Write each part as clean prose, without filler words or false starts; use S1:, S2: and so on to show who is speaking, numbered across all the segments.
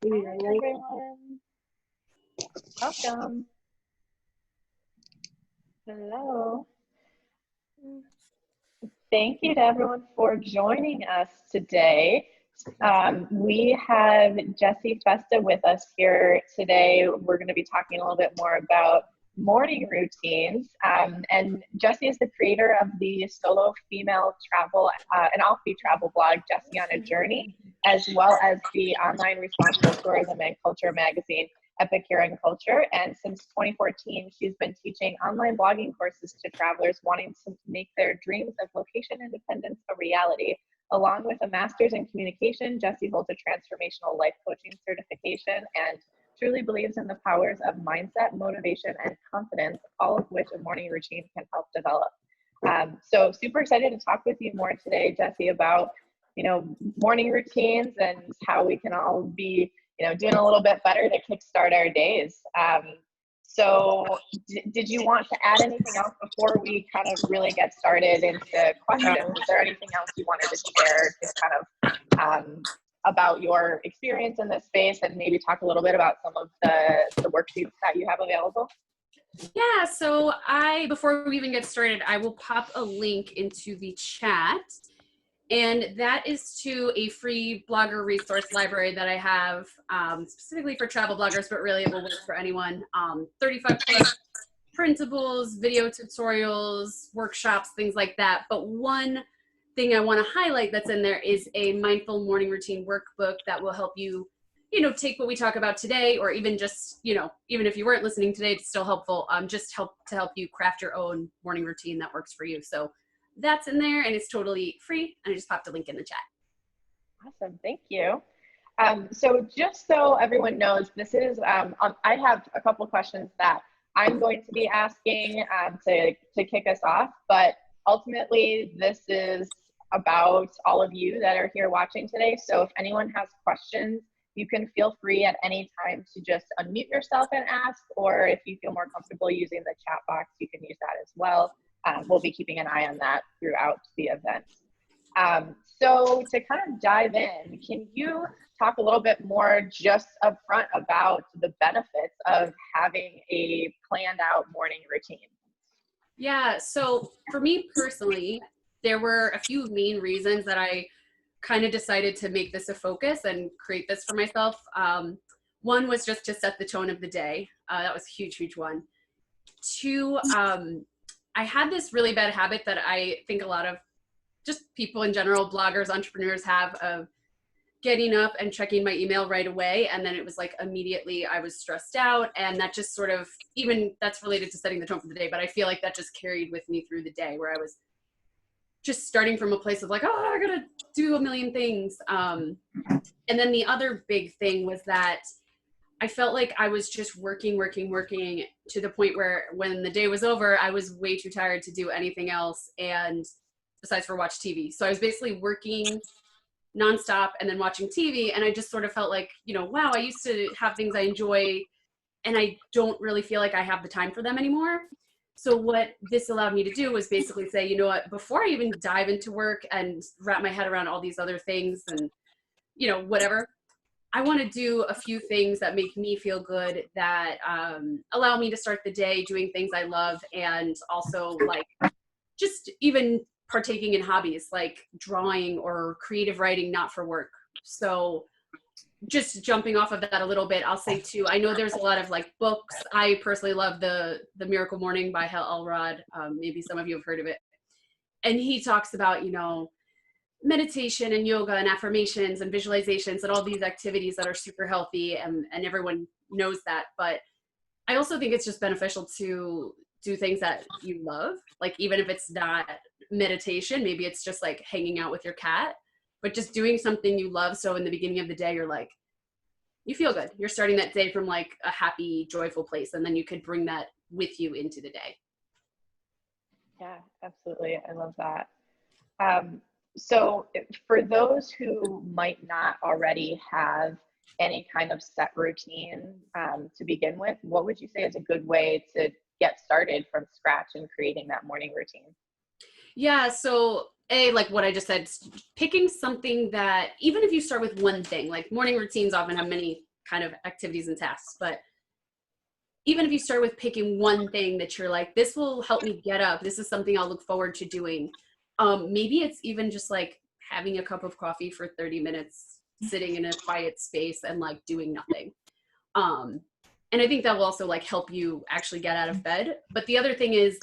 S1: Hi, everyone. Welcome. Hello. Thank you to everyone for joining us today. We have Jessie Festa with us here today. We're going to be talking a little bit more about morning routines. And Jessie is the creator of the solo female travel and off-beat travel blog, Jessie on a Journey, as well as the online responsible tourism and culture magazine, Epic Hero Culture. And since 2014, she's been teaching online blogging courses to travelers wanting to make their dreams of location independence a reality. Along with a master's in communication, Jessie holds a transformational life coaching certification and truly believes in the powers of mindset, motivation, and confidence, all of which a morning routine can help develop. So super excited to talk with you more today, Jessie, about morning routines and how we can all be doing a little bit better to kickstart our days. So did you want to add anything else before we kind of really get started into questions? Is there anything else you wanted to share, just kind of about your experience in this space, and maybe talk a little bit about some of the worksheets that you have available?
S2: Yeah, so before we even get started, I will pop a link into the chat. And that is to a free blogger resource library that I have specifically for travel bloggers, but really it will work for anyone. 35 plus printables, video tutorials, workshops, things like that. But one thing I want to highlight that's in there is a mindful morning routine workbook that will help you, take what we talk about today, or even just, even if you weren't listening today, it's still helpful. Just help you craft your own morning routine that works for you. So that's in there, and it's totally free, and I just popped a link in the chat.
S1: Awesome, thank you. So just so everyone knows, this is, I have a couple questions that I'm going to be asking to kick us off, but ultimately this is about all of you that are here watching today. So if anyone has questions, you can feel free at any time to just unmute yourself and ask, or if you feel more comfortable using the chat box, you can use that as well. We'll be keeping an eye on that throughout the event. So to kind of dive in, can you talk a little bit more just up front about the benefits of having a planned out morning routine?
S2: Yeah, so for me personally, there were a few main reasons that I kind of decided to make this a focus and create this for myself. One was just to set the tone of the day. That was a huge, huge one. Two, I had this really bad habit that I think a lot of just people in general, bloggers, entrepreneurs have, of getting up and checking my email right away. And then it was like immediately I was stressed out. And that just sort of, even that's related to setting the tone for the day, but I feel like that just carried with me through the day, where I was just starting from a place of like, oh, I gotta do a million things. And then the other big thing was that I felt like I was just working to the point where when the day was over, I was way too tired to do anything else, and besides for watch TV. So I was basically working nonstop and then watching TV, and I just sort of felt like, wow, I used to have things I enjoy, and I don't really feel like I have the time for them anymore. So what this allowed me to do was basically say, you know what, before I even dive into work and wrap my head around all these other things and, whatever, I want to do a few things that make me feel good, that allow me to start the day doing things I love, and also like just even partaking in hobbies like drawing or creative writing, not for work. So just jumping off of that a little bit, I'll say too, I know there's a lot of like books. I personally love the Miracle Morning by Hal Elrod. Maybe some of you have heard of it. And he talks about, meditation and yoga and affirmations and visualizations and all these activities that are super healthy, and everyone knows that. But I also think it's just beneficial to do things that you love. Like, even if it's not meditation, maybe it's just like hanging out with your cat, but just doing something you love. So in the beginning of the day, you're like, you feel good. You're starting that day from like a happy, joyful place. And then you could bring that with you into the day.
S1: Yeah, absolutely. I love that. So for those who might not already have any kind of set routine to begin with, what would you say is a good way to get started from scratch in creating that morning routine?
S2: Yeah, so like what I just said, picking something that, even if you start with one thing, like morning routines often have many kind of activities and tasks. But even if you start with picking one thing that you're like, this will help me get up, this is something I'll look forward to doing. Maybe it's even just like having a cup of coffee for 30 minutes, sitting in a quiet space and like doing nothing. And I think that will also like help you actually get out of bed. But the other thing is,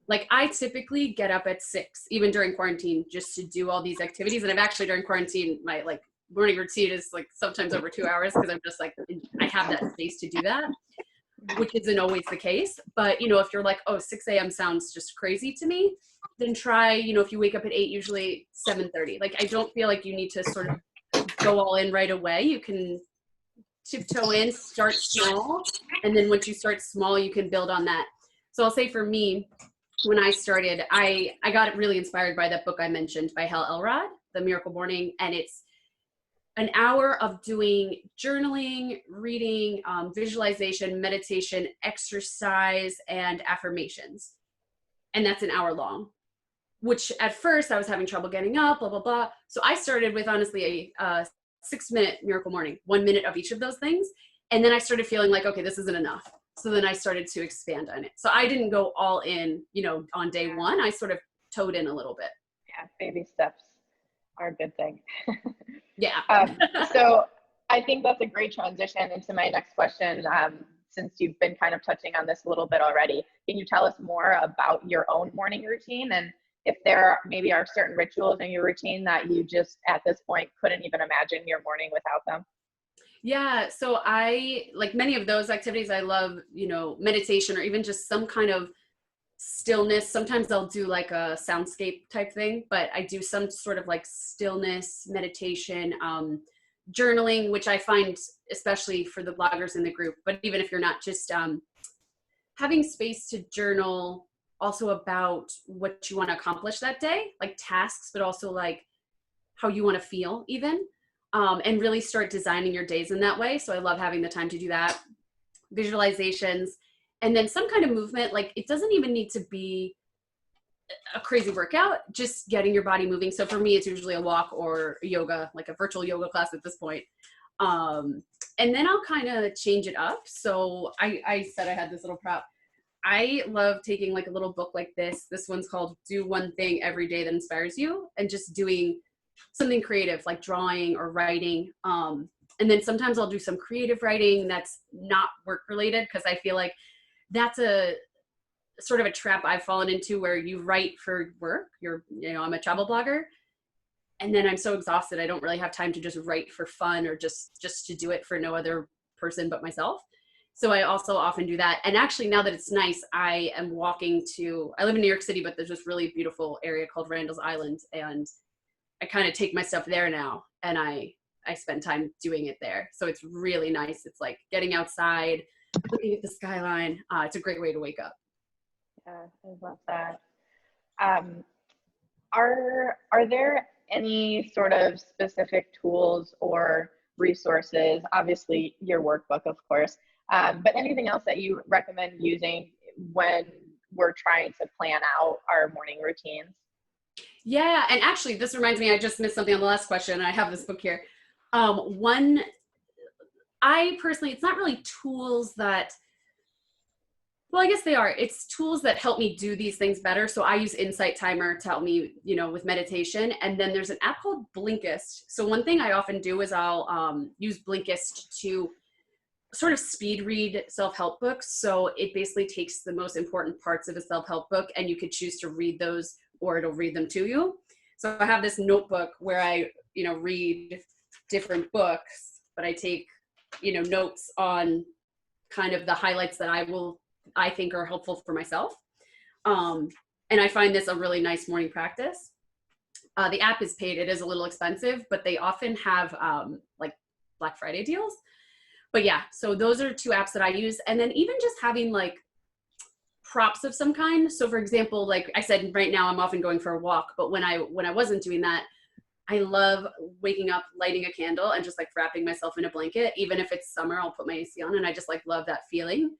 S2: like, I typically get up at 6, even during quarantine, just to do all these activities. And I've actually during quarantine, my like morning routine is like sometimes over 2 hours, because I'm just like, I have that space to do that, which isn't always the case. But, you know, if you're like, oh, 6 a.m. sounds just crazy to me, then try, you know, if you wake up at 8, usually 7:30. Like, I don't feel like you need to sort of go all in right away. You can tiptoe in, start small. And then once you start small, you can build on that. So I'll say for me, when I started, I got really inspired by that book I mentioned by Hal Elrod, The Miracle Morning. And it's an hour of doing journaling, reading, visualization, meditation, exercise, and affirmations. And that's an hour long, which at first I was having trouble getting up, blah, blah, blah. So I started with honestly a 6-minute miracle morning, 1 minute of each of those things. And then I started feeling like, okay, this isn't enough. So then I started to expand on it. So I didn't go all in, you know, on day one. I sort of toed in a little bit.
S1: Yeah, baby steps are a good thing.
S2: Yeah.
S1: So I think that's a great transition into my next question. Since you've been kind of touching on this a little bit already, can you tell us more about your own morning routine, and if there maybe are certain rituals in your routine that you just at this point couldn't even imagine your morning without them?
S2: Yeah. So I, like many of those activities, I love, you know, meditation or even just some kind of stillness. Sometimes I'll do like a soundscape type thing, but I do some sort of like stillness, meditation, journaling, which I find, especially for the bloggers in the group, but even if you're not, just having space to journal also about what you want to accomplish that day, like tasks, but also like how you want to feel even, and really start designing your days in that way. So I love having the time to do that. Visualizations, and then some kind of movement. Like, it doesn't even need to be a crazy workout, just getting your body moving. So for me, it's usually a walk or yoga, like a virtual yoga class at this point. And then I'll kind of change it up. So I said I had this little prop. I love taking like a little book like this. This one's called Do One Thing Every Day That Inspires You, and just doing something creative like drawing or writing. And then sometimes I'll do some creative writing that's not work related, because I feel like that's a sort of a trap I've fallen into, where you write for work. I'm a travel blogger, and then I'm so exhausted I don't really have time to just write for fun or just to do it for no other person but myself. So I also often do that. And actually, now that it's nice, I live in New York City, but there's this really beautiful area called Randall's Island, and I kind of take my stuff there now, and I spend time doing it there. So it's really nice. It's like getting outside, looking at the skyline. It's a great way to wake up.
S1: Yeah, I love that. Are there any sort of specific tools or resources, obviously your workbook, of course, but anything else that you recommend using when we're trying to plan out our morning routines?
S2: Yeah, and actually, this reminds me, I just missed something on the last question. I have this book here. I personally, it's not really tools that, well, I guess they are. It's tools that help me do these things better. So I use Insight Timer to help me, with meditation. And then there's an app called Blinkist. So one thing I often do is I'll use Blinkist to sort of speed read self-help books. So it basically takes the most important parts of a self-help book, and you could choose to read those, or it'll read them to you. So I have this notebook where I, read different books, but I take, notes on kind of the highlights that I think are helpful for myself. And I find this a really nice morning practice. The app is paid. It is a little expensive, but they often have like Black Friday deals. But yeah, so those are 2 apps that I use. And then even just having like props of some kind. So for example, like I said, right now I'm often going for a walk, but when I wasn't doing that, I love waking up, lighting a candle, and just like wrapping myself in a blanket. Even if it's summer, I'll put my AC on, and I just like love that feeling.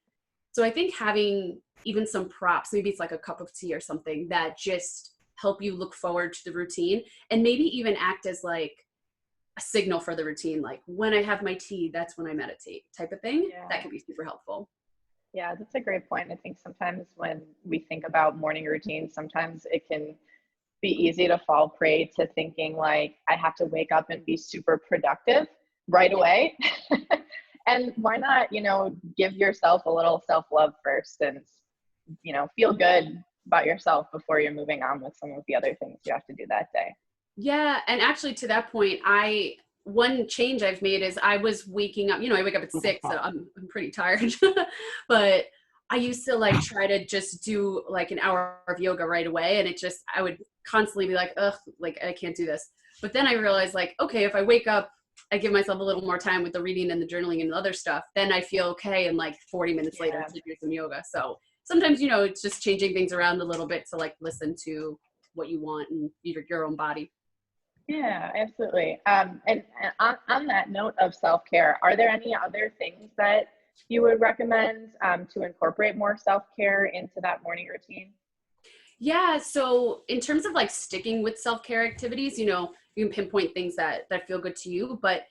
S2: So I think having even some props, maybe it's like a cup of tea or something, that just help you look forward to the routine, and maybe even act as like a signal for the routine, like when I have my tea, that's when I meditate type of thing.
S1: Yeah.
S2: That can be super helpful.
S1: Yeah, that's a great point. I think sometimes when we think about morning routines, sometimes it can be easy to fall prey to thinking like I have to wake up and be super productive right away. And why not, give yourself a little self-love first and, feel good about yourself before you're moving on with some of the other things you have to do that day.
S2: Yeah. And actually to that point, one change I've made is I was waking up, I wake up at 6, so I'm pretty tired, but I used to like try to just do like an hour of yoga right away. And I would constantly be like, ugh, like I can't do this. But then I realized like, okay, if I wake up, I give myself a little more time with the reading and the journaling and the other stuff, then I feel okay. And like 40 minutes later to do some yoga. So sometimes, it's just changing things around a little bit to like listen to what you want and your own body.
S1: Yeah, absolutely. And on that note of self-care, are there any other things that you would recommend to incorporate more self-care into that morning routine?
S2: Yeah. So in terms of like sticking with self-care activities, you can pinpoint things that feel good to you, but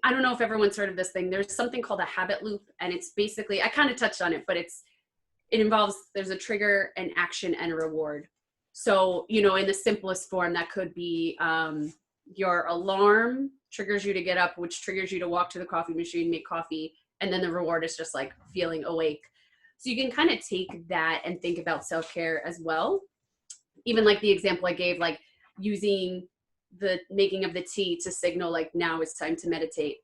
S2: I don't know if everyone's heard of this thing. There's something called a habit loop, and it's basically, I kind of touched on it, but it involves, there's a trigger, an action, and a reward. So, in the simplest form, that could be your alarm triggers you to get up, which triggers you to walk to the coffee machine, make coffee, and then the reward is just like feeling awake. So you can kind of take that and think about self-care as well. Even like the example I gave, like using the making of the tea to signal like now it's time to meditate.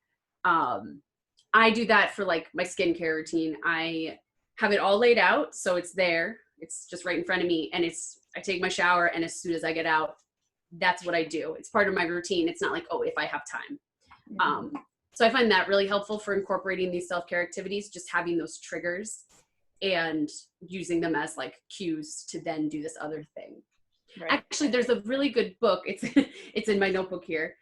S2: I do that for like my skincare routine. I have it all laid out, so it's there. It's just right in front of me, and I take my shower, and as soon as I get out, that's what I do. It's part of my routine. It's not like, oh, if I have time. So I find that really helpful for incorporating these self-care activities, just having those triggers and using them as like cues to then do this other thing. Right. Actually, there's a really good book. It's in my notebook here.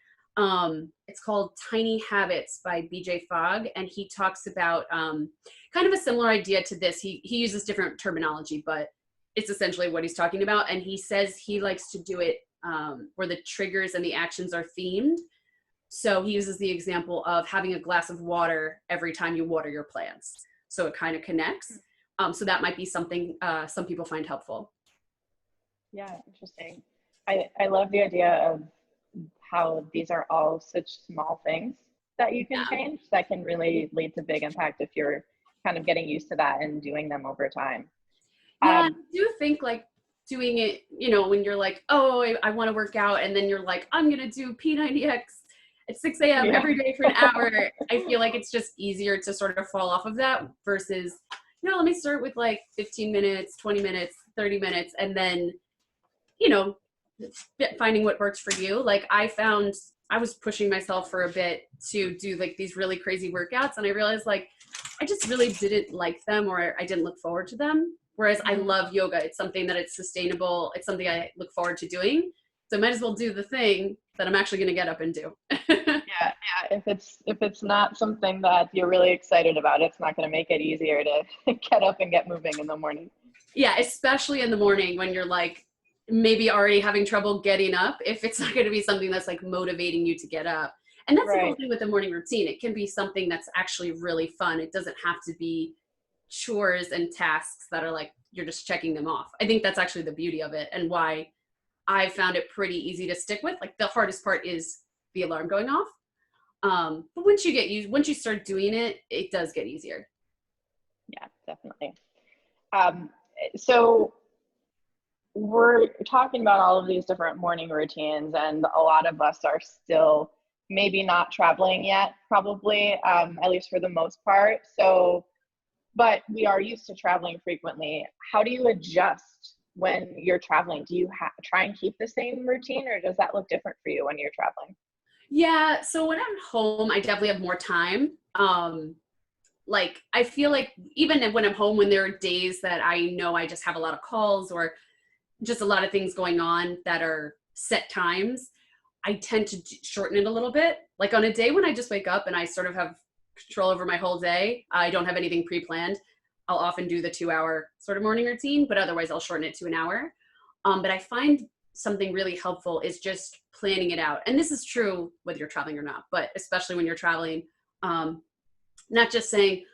S2: It's called Tiny Habits by BJ Fogg, and he talks about kind of a similar idea to this. He uses different terminology, but it's essentially what he's talking about. And he says he likes to do it where the triggers and the actions are themed. So he uses the example of having a glass of water every time you water your plants. So it kind of connects. So that might be something some people find helpful.
S1: Yeah, interesting. I love the idea of how these are all such small things that you can change that can really lead to big impact if you're kind of getting used to that and doing them over time.
S2: Yeah, I do think like doing it, when you're like, oh, I want to work out, and then you're like, I'm going to do P90X at 6 a.m. every day for an hour. I feel like it's just easier to sort of fall off of that versus, let me start with like 15 minutes, 20 minutes, 30 minutes, and then, finding what works for you. Like I found I was pushing myself for a bit to do like these really crazy workouts, and I realized like I just really didn't like them, or I didn't look forward to them. Whereas I love yoga. It's something that it's sustainable. It's something I look forward to doing. So I might as well do the thing that I'm actually going to get up and do.
S1: Yeah. If it's not something that you're really excited about, it's not going to make it easier to get up and get moving in the morning.
S2: Yeah, especially in the morning when you're like maybe already having trouble getting up. If it's not going to be something that's like motivating you to get up. And that's the whole thing with the morning routine. It can be something that's actually really fun. It doesn't have to be chores and tasks that are like you're just checking them off. I think that's actually the beauty of it, and why I found it pretty easy to stick with. Like the hardest part is the alarm going off, but once you start doing it, it does get easier.
S1: Yeah, definitely. So we're talking about all of these different morning routines, and a lot of us are still maybe not traveling yet, probably, at least for the most part. So but we are used to traveling frequently. How do you adjust when you're traveling? Do you try and keep the same routine, or does that look different for you when you're traveling?
S2: Yeah, so when I'm home, I definitely have more time. Like I feel like even when I'm home, when there are days that I know I just have a lot of calls or just a lot of things going on that are set times, I tend to shorten it a little bit. Like on a day when I just wake up and I sort of have control over my whole day, I don't have anything pre-planned, I'll often do the 2-hour sort of morning routine, but otherwise I'll shorten it to an hour. But I find something really helpful is just planning it out. And this is true whether you're traveling or not, but especially when you're traveling, not just saying,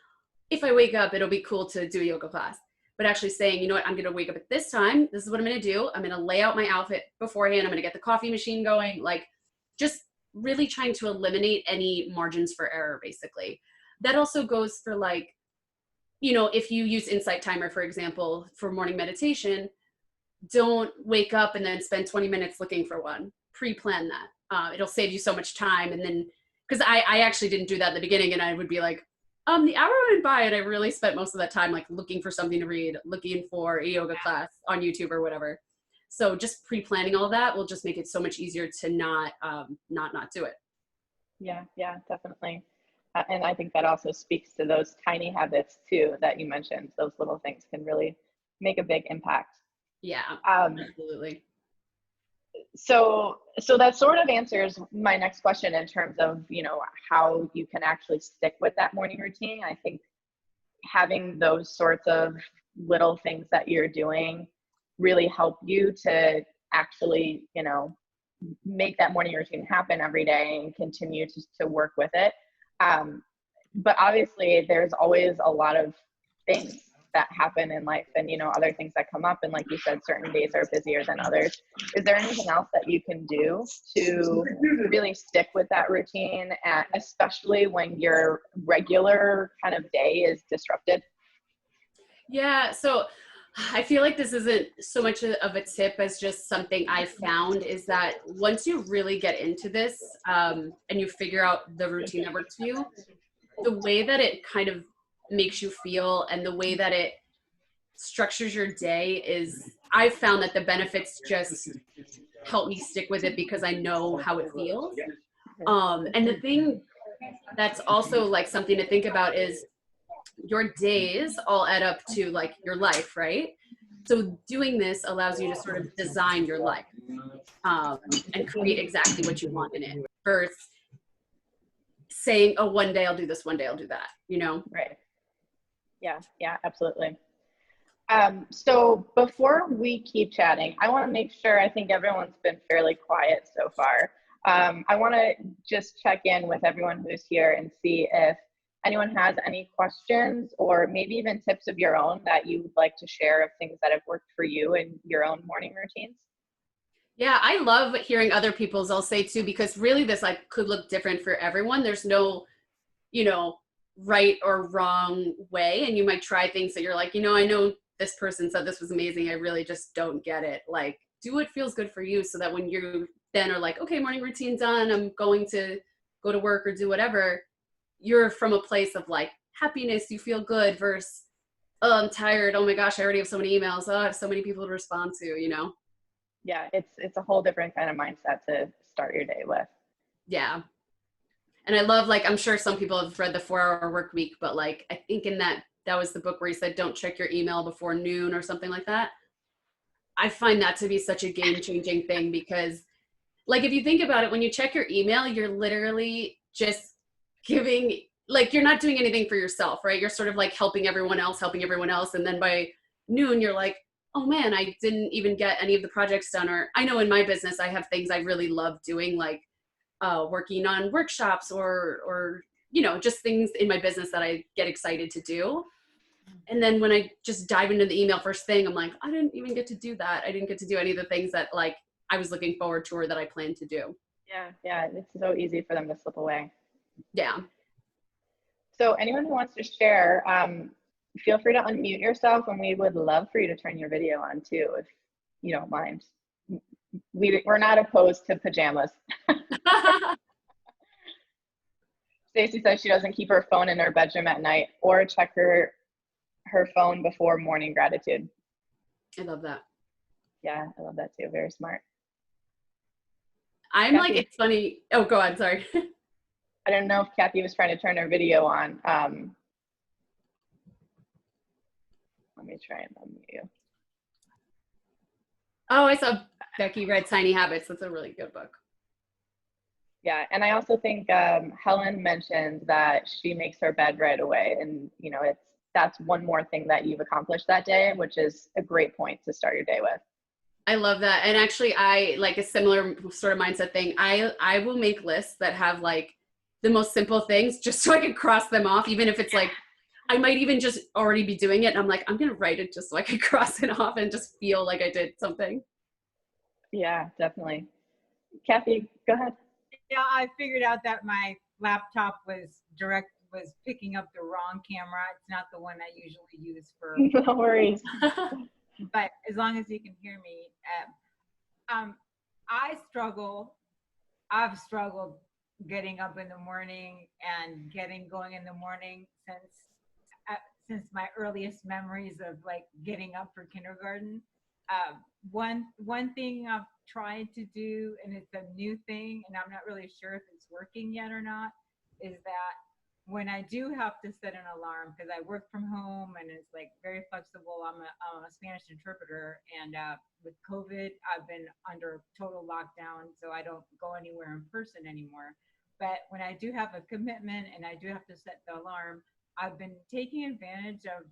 S2: if I wake up, it'll be cool to do a yoga class, but actually saying, you know what, I'm going to wake up at this time. This is what I'm going to do. I'm going to lay out my outfit beforehand. I'm going to get the coffee machine going. Like, just really trying to eliminate any margins for error, basically. That also goes for, like, you know, if you use Insight Timer, for example, for morning meditation, don't wake up and then spend 20 minutes looking for one. Pre-plan that. It'll save you so much time. And then, because I actually didn't do that in the beginning, and I would be like, the hour went by and I really spent most of that time like looking for something to read, looking for a yoga class on YouTube or whatever. So just pre-planning all that will just make it so much easier to not do it.
S1: Yeah, definitely. And I think that also speaks to those tiny habits too that you mentioned. Those little things can really make a big impact.
S2: Yeah, absolutely.
S1: So that sort of answers my next question in terms of, you know, how you can actually stick with that morning routine. I think having those sorts of little things that you're doing really help you to actually, you know, make that morning routine happen every day and continue to work with it. But obviously there's always a lot of things that happen in life and, you know, other things that come up. And like you said, certain days are busier than others. Is there anything else that you can do to really stick with that routine, and especially when your regular kind of day is disrupted?
S2: Yeah, so I feel like this isn't so much of a tip as just something I found, is that once you really get into this and you figure out the routine that works for you, the way that it kind of makes you feel and the way that it structures your day is, I've found that the benefits just help me stick with it because I know how it feels. And the thing that's also like something to think about is your days all add up to like your life, right? So doing this allows you to sort of design your life and create exactly what you want in it, versus saying, oh, one day I'll do this, one day I'll do that, you know?
S1: Right. Yeah, absolutely. So before we keep chatting, I want to make sure, I think everyone's been fairly quiet so far. I want to just check in with everyone who's here and see if anyone has any questions or maybe even tips of your own that you would like to share of things that have worked for you in your own morning routines.
S2: Yeah, I love hearing other people's, I'll say too, because really this like could look different for everyone. There's no, you know, right or wrong way. And you might try things that you're like, you know, I know this person said this was amazing. I really just don't get it. Like, do what feels good for you so that when you then are like, okay, morning routine done, I'm going to go to work or do whatever, you're from a place of like happiness, you feel good, versus, oh, I'm tired. Oh my gosh, I already have so many emails. Oh, I have so many people to respond to, you know?
S1: Yeah, it's a whole different kind of mindset to start your day with.
S2: Yeah. And I love, like, I'm sure some people have read the 4-Hour Work Week, but like, I think in that was the book where he said, don't check your email before noon or something like that. I find that to be such a game-changing thing because, like, if you think about it, when you check your email, you're literally just giving, like, you're not doing anything for yourself, right? You're sort of like helping everyone else. And then by noon, you're like, oh man, I didn't even get any of the projects done. Or I know in my business, I have things I really love doing, like working on workshops or, you know, just things in my business that I get excited to do. And then when I just dive into the email first thing, I'm like, I didn't even get to do that. I didn't get to do any of the things that like I was looking forward to or that I planned to do.
S1: Yeah, it's so easy for them to slip away.
S2: Yeah.
S1: So anyone who wants to share, feel free to unmute yourself, and we would love for you to turn your video on too, if you don't mind. We're not opposed to pajamas. Stacy says she doesn't keep her phone in her bedroom at night or check her phone before morning gratitude.
S2: I love that.
S1: Yeah, I love that too. Very smart.
S2: I'm Kathy, like, it's funny. Oh, go on. Sorry.
S1: I don't know if Kathy was trying to turn her video on. Let me try and unmute you.
S2: Oh, I saw Becky read Tiny Habits. That's a really good book.
S1: Yeah, and I also think Helen mentioned that she makes her bed right away, and you know, that's one more thing that you've accomplished that day, which is a great point to start your day with.
S2: I love that. And actually I like a similar sort of mindset thing. I will make lists that have like the most simple things just so I can cross them off, even if it's like I might even just already be doing it and I'm like, I'm gonna write it just so I can cross it off and just feel like I did something.
S1: Yeah, definitely. Kathy, go ahead.
S3: Yeah, I figured out that my laptop was picking up the wrong camera. It's not the one I usually use for.
S1: No worries.
S3: But as long as you can hear me, I struggle. I've struggled getting up in the morning and getting going in the morning since my earliest memories of like getting up for kindergarten. One thing I've tried to do, and it's a new thing, and I'm not really sure if it's working yet or not, is that when I do have to set an alarm, because I work from home and it's like very flexible. I'm a Spanish interpreter, and with COVID, I've been under total lockdown, so I don't go anywhere in person anymore. But when I do have a commitment and I do have to set the alarm, I've been taking advantage of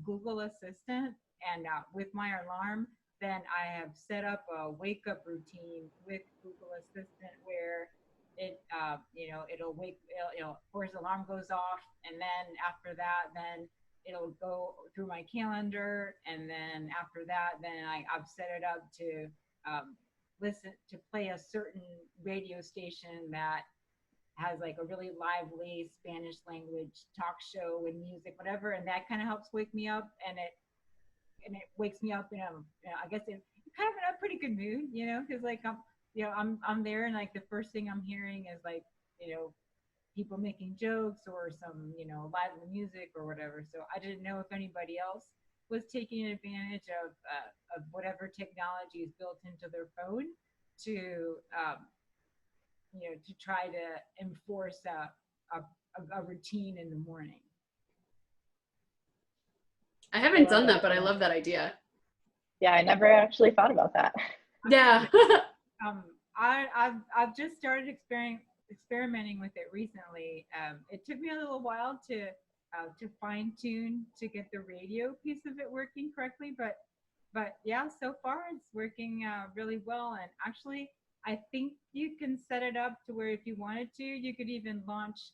S3: Google Assistant, and with my alarm, then I have set up a wake up routine with Google Assistant where it'll of course, alarm goes off, and then after that, then it'll go through my calendar, and then after that, then I've set it up to listen to play a certain radio station that has like a really lively Spanish language talk show and music, whatever, and that kind of helps wake me up, and it wakes me up in I guess in kind of in a pretty good mood, because like I'm there, and like the first thing I'm hearing is like people making jokes or some lively music or whatever. So I didn't know if anybody else was taking advantage of whatever technology is built into their phone to to try to enforce a routine in the morning.
S2: I haven't done that, but I love that idea.
S1: Yeah, I never actually thought about that.
S2: Yeah.
S3: I've just started experimenting with it recently. It took me a little while to fine tune to get the radio piece of it working correctly, but yeah, so far it's working really well. And actually, I think you can set it up to where if you wanted to, you could even launch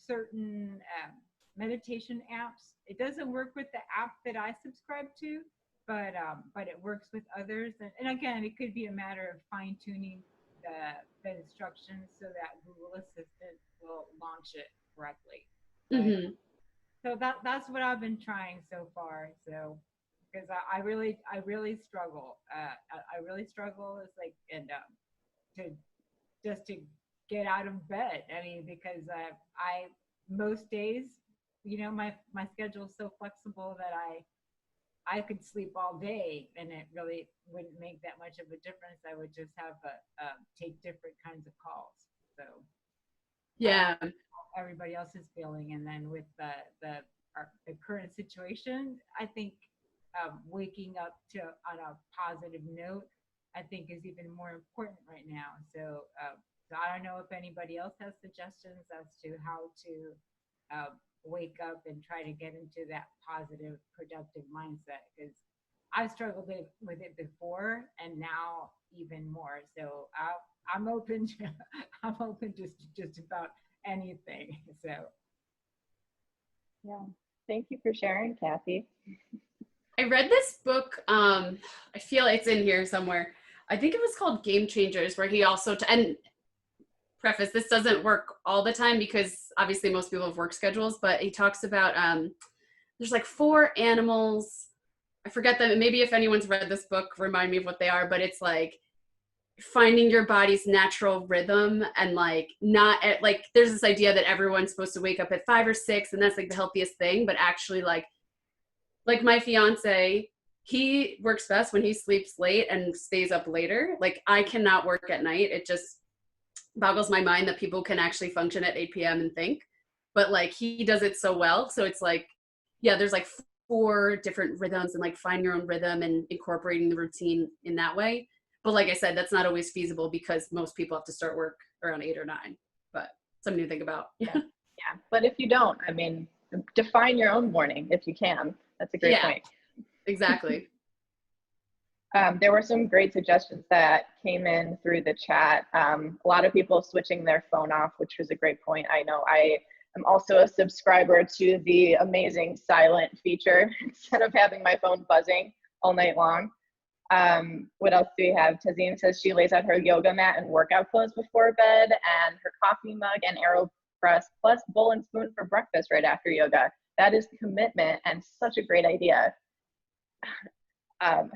S3: certain meditation apps. It doesn't work with the app that I subscribe to, but it works with others. And again, it could be a matter of fine tuning the instructions so that Google Assistant will launch it correctly.
S2: Mm-hmm.
S3: So that's what I've been trying so far. So because I really struggle. I really struggle. It's like to get out of bed. I mean, because I most days, my schedule is so flexible that I could sleep all day, and it really wouldn't make that much of a difference. I would just have take different kinds of calls. So
S2: yeah,
S3: everybody else is feeling, and then with the current situation, I think waking up on a positive note, I think is even more important right now. So I don't know if anybody else has suggestions as to how to wake up and try to get into that positive, productive mindset, because I've struggled with it before, and now even more. So I'm open to just about anything. So
S1: yeah, thank you for sharing, Kathy.
S2: I read this book. I feel it's in here somewhere. I think it was called Game Changers, where he also and preface, this doesn't work all the time because obviously most people have work schedules, but he talks about there's like 4 animals. I forget them. Maybe if anyone's read this book, remind me of what they are, but it's like finding your body's natural rhythm, and like not at, like there's this idea that everyone's supposed to wake up at 5 or 6 and that's like the healthiest thing, but actually like my fiance, he works best when he sleeps late and stays up later. Like I cannot work at night. It just boggles my mind that people can actually function at 8 p.m. and think, but like he does it so well. So it's like, yeah, there's like 4 different rhythms, and like find your own rhythm and incorporating the routine in that way. But like I said, that's not always feasible because most people have to start work around 8 or 9, but something to think about.
S1: Yeah. But if you don't, I mean, define your own morning if you can. That's a great point.
S2: Exactly.
S1: There were some great suggestions that came in through the chat. A lot of people switching their phone off, which was a great point. I know I am also a subscriber to the amazing silent feature instead of having my phone buzzing all night long. What else do we have? Tazim says she lays out her yoga mat and workout clothes before bed, and her coffee mug and AeroPress plus bowl and spoon for breakfast right after yoga. That is commitment and such a great idea.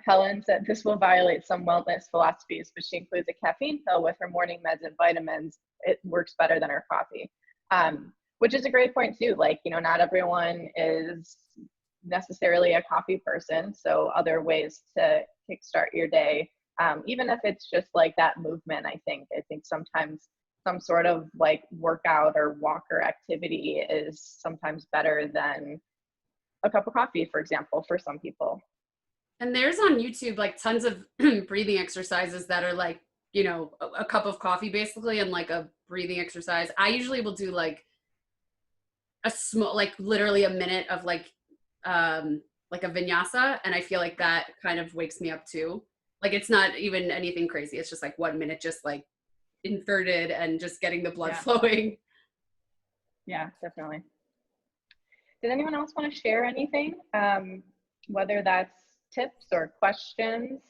S1: Helen said this will violate some wellness philosophies, but she includes a caffeine pill with her morning meds and vitamins. It works better than her coffee, which is a great point too. Like, you know, not everyone is necessarily a coffee person, so other ways to kickstart your day, even if it's just like that movement. I think sometimes some sort of like workout or walk or activity is sometimes better than a cup of coffee, for example, for some people.
S2: And there's on YouTube like tons of breathing exercises that are like, you know, a cup of coffee basically and like a breathing exercise. I usually will do like a small, like literally a minute of like a vinyasa, and I feel like that kind of wakes me up too. Like it's not even anything crazy. It's just like 1 minute, just like inverted and just getting the blood flowing.
S1: Yeah, definitely. Did anyone else want to share anything? Whether that's tips or questions?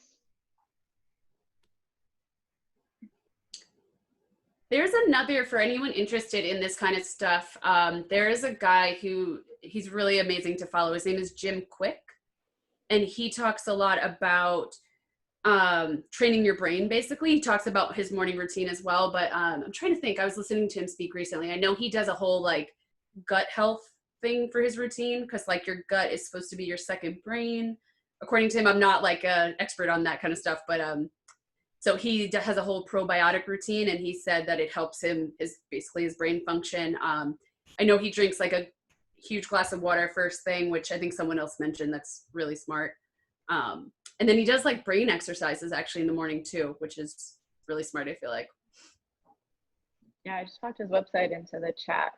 S2: There's another, for anyone interested in this kind of stuff, there is a guy who, he's really amazing to follow. His name is Jim Quick, and he talks a lot about training your brain, basically. He talks about his morning routine as well, but I'm trying to think. I was listening to him speak recently. I know he does a whole like gut health thing for his routine, because like your gut is supposed to be your second brain. According to him, I'm not like an expert on that kind of stuff, but so he has a whole probiotic routine, and he said that it helps him, basically his brain function. I know he drinks like a huge glass of water first thing, which I think someone else mentioned. That's really smart. And then he does like brain exercises actually in the morning too, which is really smart, I feel like.
S1: Yeah, I just popped his website into the chat.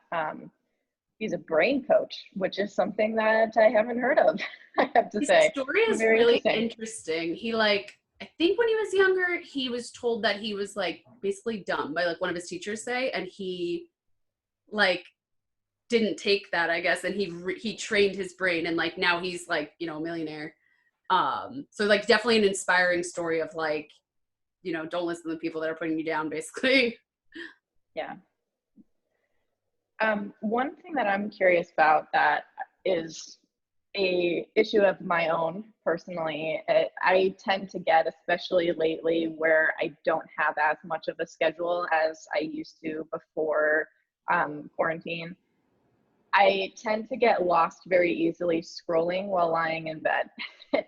S1: He's a brain coach, which is something that I haven't heard of, I have to say.
S2: His story is really interesting. He like, I think when he was younger, he was told that he was like basically dumb by like one of his teachers say, and he like didn't take that, I guess, and he trained his brain, and like now he's like, you know, a millionaire. So like definitely an inspiring story of like, you know, don't listen to the people that are putting you down, basically.
S1: Yeah. One thing that I'm curious about that is a issue of my own personally, I tend to get, especially lately where I don't have as much of a schedule as I used to before quarantine, I tend to get lost very easily scrolling while lying in bed.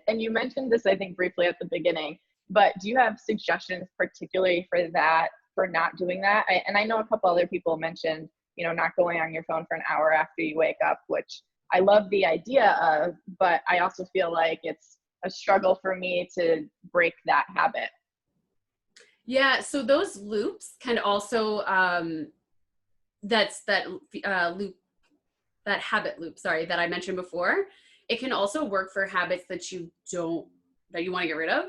S1: And you mentioned this, I think, briefly at the beginning, but do you have suggestions particularly for that, for not doing that? And I know a couple other people mentioned, you know, not going on your phone for an hour after you wake up, which I love the idea of, but I also feel like it's a struggle for me to break that habit.
S2: Yeah, so those loops can also, that's that habit loop, sorry, that I mentioned before. It can also work for habits that you want to get rid of.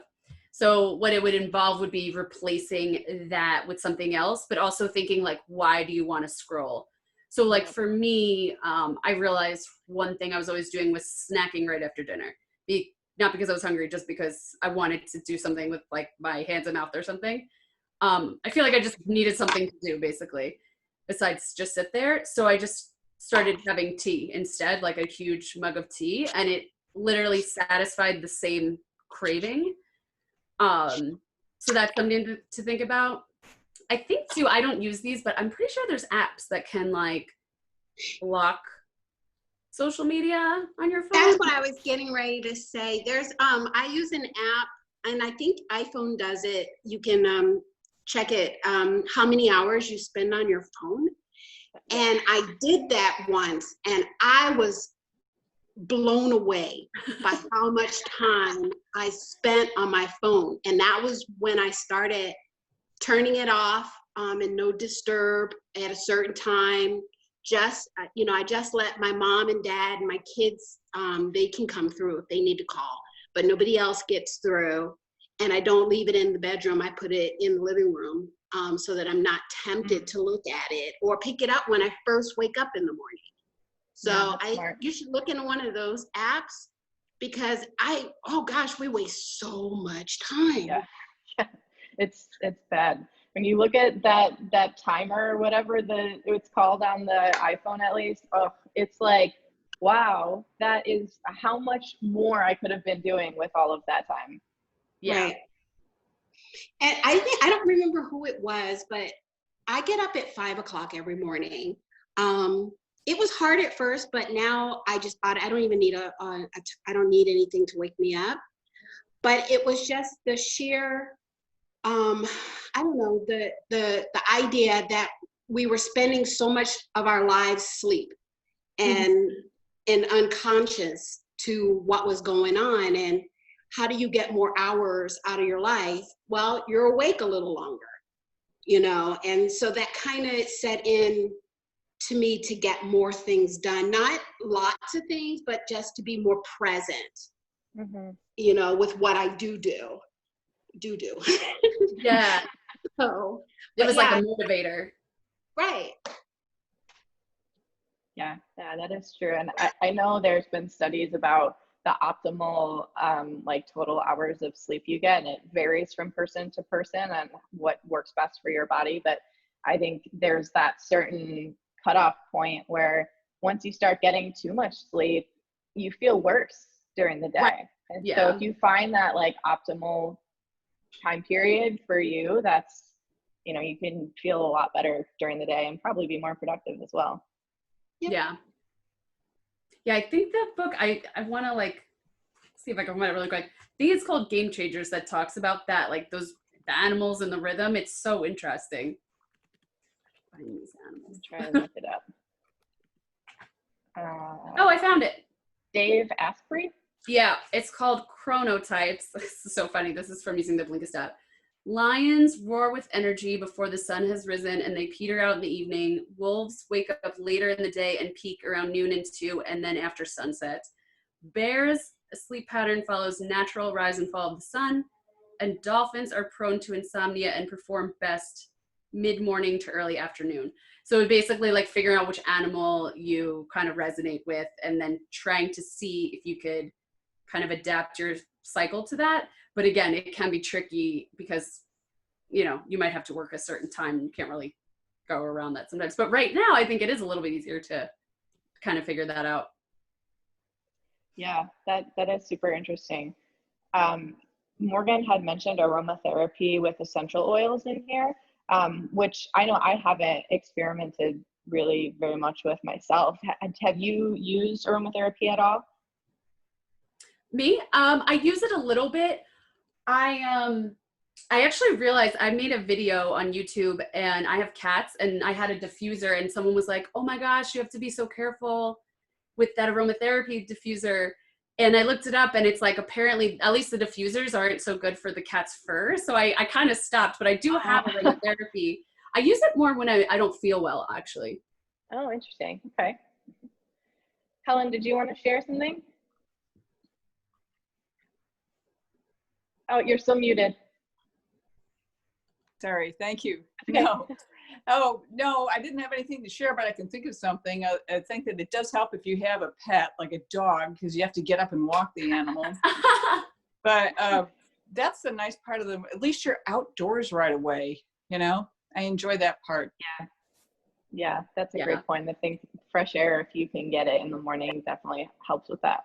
S2: So what it would involve would be replacing that with something else, but also thinking like, why do you want to scroll? So like for me, I realized one thing I was always doing was snacking right after dinner. Not because I was hungry, just because I wanted to do something with like my hands and mouth or something. I feel like I just needed something to do basically, besides just sit there. So I just started having tea instead, like a huge mug of tea, and it literally satisfied the same craving. So that's something to think about. I think too, I don't use these, but I'm pretty sure there's apps that can like block social media on your phone.
S4: That's what I was getting ready to say. There's, I use an app, and I think iPhone does it. You can check it, how many hours you spend on your phone. And I did that once, and I was blown away by how much time I spent on my phone. And that was when I started turning it off and no disturb at a certain time. Just, you know, I just let my mom and dad and my kids, they can come through if they need to call, but nobody else gets through. and I don't leave it in the bedroom. I put it in the living room so that I'm not tempted to look at it or pick it up when I first wake up in the morning. So you should look into one of those apps because oh gosh, we waste so much time.
S1: Yeah. It's bad. When you look at that timer or whatever it's called on the iPhone, at least, it's like, wow, that is how much more I could have been doing with all of that time.
S4: Yeah. Right. And I don't remember who it was, but I get up at 5 o'clock every morning. It was hard at first, but now I just thought I don't even need I don't need anything to wake me up. But it was just the sheer, I don't know, the idea that we were spending so much of our lives sleep and unconscious to what was going on. And how do you get more hours out of your life? Well, you're awake a little longer, and so that kind of set in to me to get more things done, not lots of things, but just to be more present, with what I do.
S2: Yeah.
S4: So
S2: it was like a motivator.
S4: Right.
S1: Yeah, that is true. And I know there's been studies about the optimal total hours of sleep you get, and it varies from person to person and what works best for your body. But I think there's that certain cutoff point where once you start getting too much sleep, you feel worse during the day. Right. And so if you find that optimal time period for you, that's, you can feel a lot better during the day and probably be more productive as well.
S2: Yeah. I think that book, I want to see if I can find it really quick. I think it's called Game Changers, that talks about that, the animals and the rhythm. It's so interesting. Find these animals.
S1: I'm trying to look it up.
S2: Oh, I found it.
S1: Dave Asprey?
S2: Yeah, it's called Chronotypes. This is so funny. This is from using the Blinkist app. Lions roar with energy before the sun has risen and they peter out in the evening. Wolves wake up later in the day and peak around noon and 2 and then after sunset. Bears, a sleep pattern follows natural rise and fall of the sun. And dolphins are prone to insomnia and perform best mid-morning to early afternoon. So basically figuring out which animal you kind of resonate with and then trying to see if you could kind of adapt your cycle to that. But again, it can be tricky because, you might have to work a certain time and you can't really go around that sometimes. But right now, I think it is a little bit easier to kind of figure that out.
S1: Yeah, that is super interesting. Morgan had mentioned aromatherapy with essential oils in here, which I know I haven't experimented really very much with myself. Have you used aromatherapy at all?
S2: Me? I use it a little bit. I actually realized I made a video on YouTube and I have cats and I had a diffuser and someone was like, oh my gosh, you have to be so careful with that aromatherapy diffuser. And I looked it up and it's apparently at least the diffusers aren't so good for the cat's fur. So I kind of stopped, but I do have aromatherapy. I use it more when I don't feel well, actually.
S1: Oh, interesting. Okay. Helen, did you want to share something? Oh, you're still muted.
S5: Sorry, thank you.
S1: Okay.
S5: No. Oh, no, I didn't have anything to share, but I can think of something. I think that it does help if you have a pet, like a dog, because you have to get up and walk the animal. But that's the nice part of them. At least you're outdoors right away, I enjoy that part.
S1: Yeah, that's a great point. I think fresh air, if you can get it in the morning, definitely helps with that.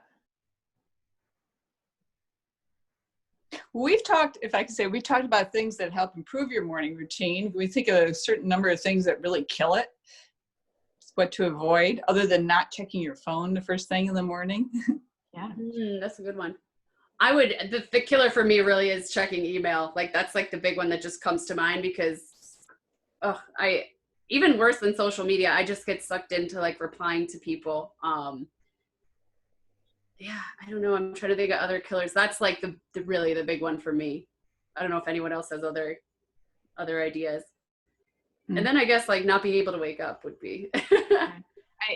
S5: We've talked about things that help improve your morning routine. We think of a certain number of things that really kill it. What to avoid, other than not checking your phone the first thing in the morning.
S2: Yeah, that's a good one. I would, the killer for me really is checking email. That's the big one that just comes to mind because, even worse than social media, I just get sucked into replying to people. Yeah, I don't know. I'm trying to think of other killers. That's the really the big one for me. I don't know if anyone else has other ideas. And then I guess not being able to wake up would be.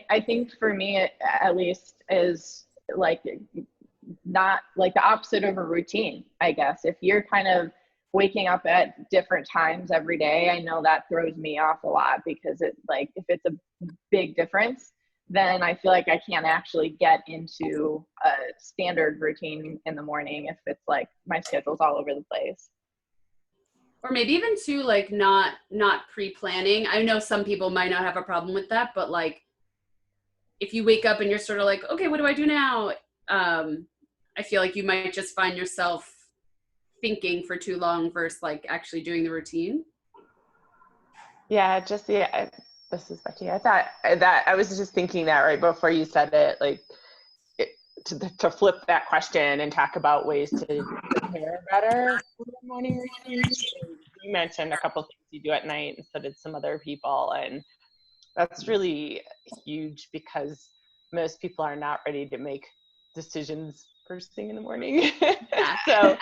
S1: I think for me, at least, is not like the opposite of a routine, I guess. If you're kind of waking up at different times every day, I know that throws me off a lot, because it, like, if it's a big difference, then I feel like I can't actually get into a standard routine in the morning if it's like my schedule's all over the place.
S2: Or maybe even too, like, not pre-planning. I know some people might not have a problem with that, but like, if you wake up and you're sort of like, okay, what do I do now? I feel like you might just find yourself thinking for too long versus like actually doing the routine.
S6: Yeah, Jessie, this is Becky. I thought that I was just thinking that right before you said it, like to flip that question and talk about ways to prepare better for the morning routine. You mentioned a couple things you do at night, and so did some other people, and that's really huge because most people are not ready to make decisions first thing in the morning. So,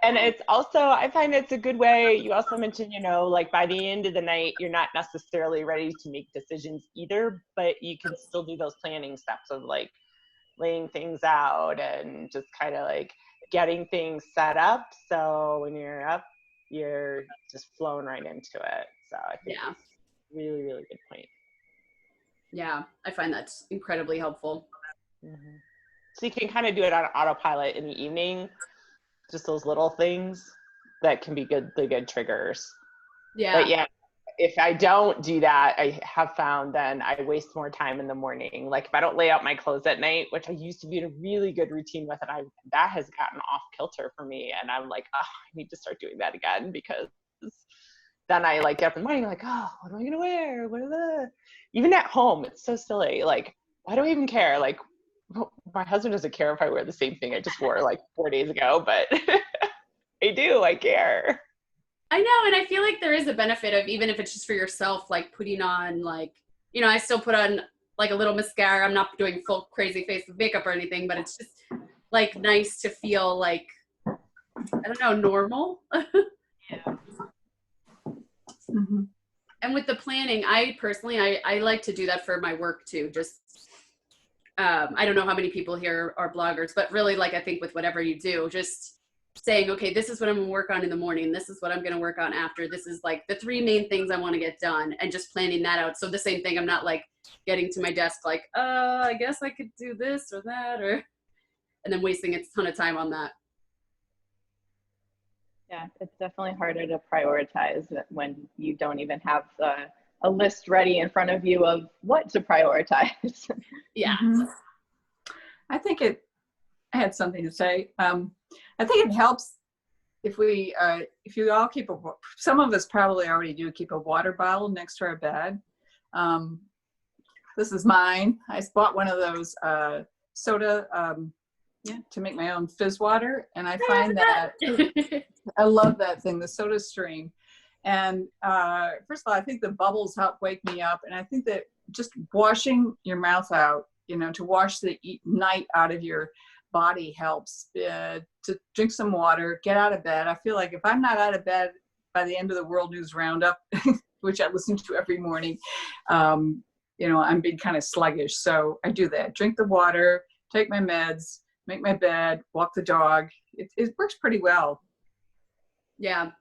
S6: and it's also, I find it's a good way. You also mentioned, you know, like by the end of the night, you're not necessarily ready to make decisions either, but you can still do those planning steps of like laying things out and just kind of like getting things set up. So when you're up, you're just flowing right into it. So I think it's a really, really good point.
S2: Yeah, I find that's incredibly helpful.
S6: Mm-hmm. So you can kind of do it on autopilot in the evening, just those little things that can be the good triggers.
S2: Yeah.
S6: But yeah, if I don't do that, I have found then I waste more time in the morning. Like if I don't lay out my clothes at night, which I used to be in a really good routine with, and that has gotten off kilter for me. And I'm like, oh, I need to start doing that again, because then I like get up in the morning, like, oh, what am I gonna wear? Even at home, it's so silly. Like, why do I even care? Like, my husband doesn't care if I wear the same thing I just wore like 4 days ago, but I do, I care.
S2: I know, and I feel like there is a benefit of, even if it's just for yourself, like putting on, like, you know, I still put on like a little mascara. I'm not doing full crazy face of makeup or anything, but it's just like nice to feel like, I don't know, normal.
S3: Yeah.
S5: Mm-hmm.
S2: And with the planning, I personally, I like to do that for my work too. Just, I don't know how many people here are bloggers, but really, like, I think with whatever you do, just saying, okay, this is what I'm gonna work on in the morning. This is what I'm gonna work on after. This is like the 3 main things I want to get done, and just planning that out. So the same thing, I'm not like getting to my desk like, I guess I could do this or that, and then wasting a ton of time on that.
S1: Yeah, it's definitely harder to prioritize when you don't even have a list ready in front of you of what to prioritize.
S2: Yeah.
S5: Mm-hmm. I had something to say. I think it helps if you all keep some of us probably already do keep a water bottle next to our bed. This is mine. I bought one of those soda, to make my own fizz water. And I find that I love that thing, the Soda Stream. And first of all, I think the bubbles help wake me up. And I think that just washing your mouth out, you know, to wash the night out of your body helps. To drink some water, get out of bed. I feel like if I'm not out of bed by the end of the World News Roundup, which I listen to every morning, you know, I'm being kind of sluggish. So I do that. Drink the water, take my meds, make my bed, walk the dog. It works pretty well.
S2: Yeah.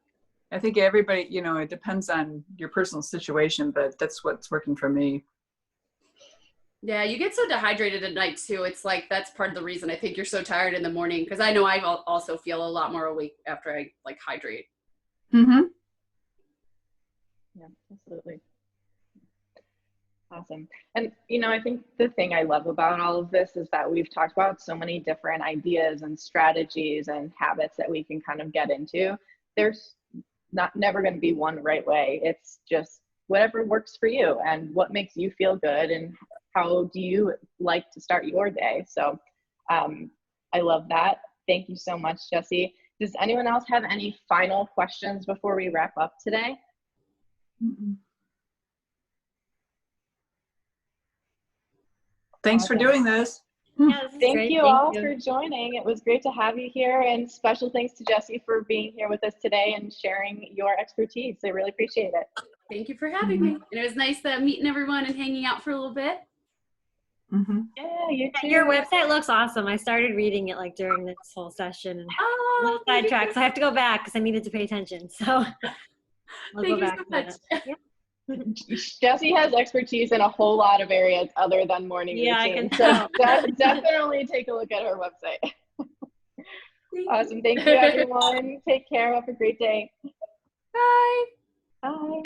S5: I think everybody, you know, it depends on your personal situation, but that's what's working for me.
S2: Yeah, you get so dehydrated at night too. It's like, that's part of the reason I think you're so tired in the morning, because I know I also feel a lot more awake after I like hydrate.
S5: Mm-hmm.
S1: Yeah, absolutely. Awesome. And, you know, I think the thing I love about all of this is that we've talked about so many different ideas and strategies and habits that we can kind of get into. There's never going to be one right way. It's just whatever works for you and what makes you feel good and how do you like to start your day. So I love that. Thank you so much, Jessie. Does anyone else have any final questions before we wrap up today?
S5: Mm-mm. Thanks for doing this.
S1: Yes, thank you all for joining. It was great to have you here, and special thanks to Jessie for being here with us today and sharing your expertise. I really appreciate it.
S2: Thank you for having me. And it was nice meeting everyone and hanging out for a little bit.
S1: Yeah, you too.
S7: Your website looks awesome. I started reading it like during this whole session and a little sidetracked, so I have to go back because I needed to pay attention. So I'll go back
S2: so
S7: to
S2: much.
S7: that. Yeah.
S1: Jessie has expertise in a whole lot of areas other than morning
S7: Yeah, I
S1: routine.
S7: can
S1: So
S7: tell.
S1: definitely take a look at her website.
S2: Thank
S1: Awesome. Thank you, everyone. Take care. Have a great day.
S2: Bye.
S1: Bye.